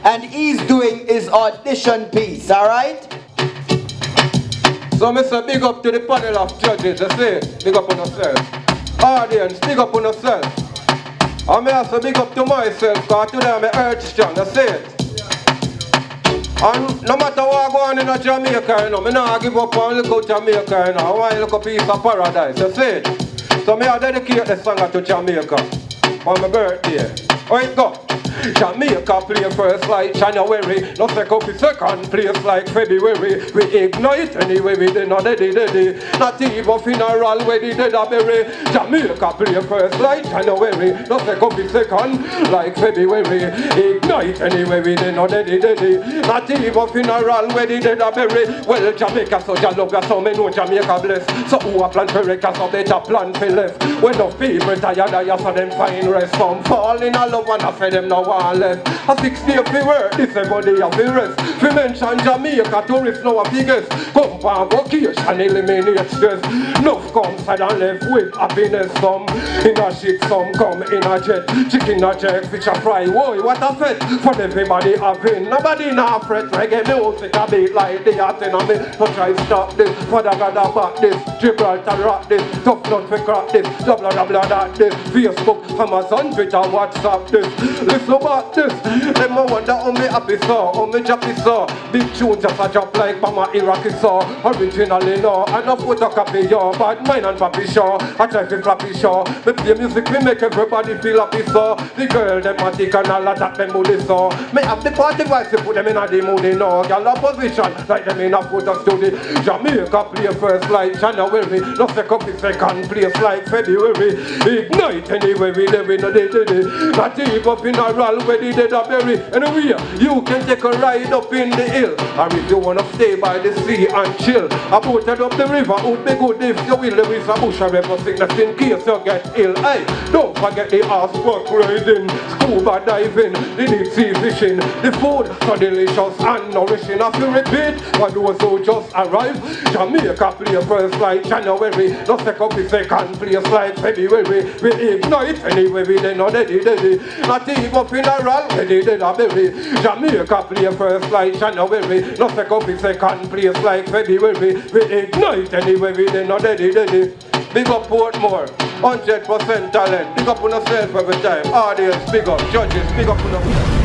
and he's doing his audition piece, alright? So Mr. Big up to the panel of judges, you see? Big up on yourself. Audience, big up on yourself. And me also big up to myself, because today I'm earth strong, you see it? And no matter what go on in Jamaica, you know, me not give up and look out Jamaica, you know. I want to look a piece of paradise, you see it? So me I dedicate the song to Jamaica on my birthday. How it go? Jamaica play first like January, no second place like February. We ignite anyway, we did not daddy. Not even funeral where they did a bury. Jamaica play first like January, no second like February. Ignite anyway, we did not daddy. Not even funeral where they did a bury. Well, Jamaica so Jaloga, so me know Jamaica bless. So who a plan for Reka, so better plan for left. When the people tired, I saw them find rest. Some fall in a love and I fed them now. Left. A 6 day free work, this everybody have the rest. We mention Jamaica, tourists now a biggest. Come for vacation, eliminate stress. Enough come side and left with happiness. Some in a ship, some come in a jet. Chicken a jerk, fish a fry, whoa, what a fete. For everybody having, nobody now fret. Reggae music a beat like the art in a me. No try stop this, Father God a back this. Gibraltar rock this, tough nut we crack this. Blah blah blah blah that this. Facebook, Amazon, Twitter, WhatsApp this. Listen about this, them a wonder how me happy so, how me jappy so. Big tunes just a drop like Mama Iraqi so. Originally no, and no photocopy yo. But mine and papi show, I try to flappy show. Me play music, we make everybody feel happy so. The girl them a tick and all attack them moody so. Me have the party vibes to put them in a the moody no. Girl opposition, like them in a photo studio. Jamaica play first like January, no second place like February. Ignite anyway, we live in a day. Not even funeral where they did a bury. Anyway, you can take a ride up in the hill, or if you wanna stay by the sea and chill, a boat up the river would be good if you will. There is a bush of river sickness in case you get ill. Hey, don't forget the horse work riding, scuba diving, the deep sea fishing. The food so delicious and nourishing. If you repeat, for those who just arrived, Jamaica play first like January, no second place like February. We ignite anyway, we did not daddy. Not even funeral where they did a bury. Jamaica play first like January, no second place like February. We ignite anyway, we did not daddy. Big up Portmore, 100% talent. Big up on yourself every time. Audience, big up. Judges, big up on yourself.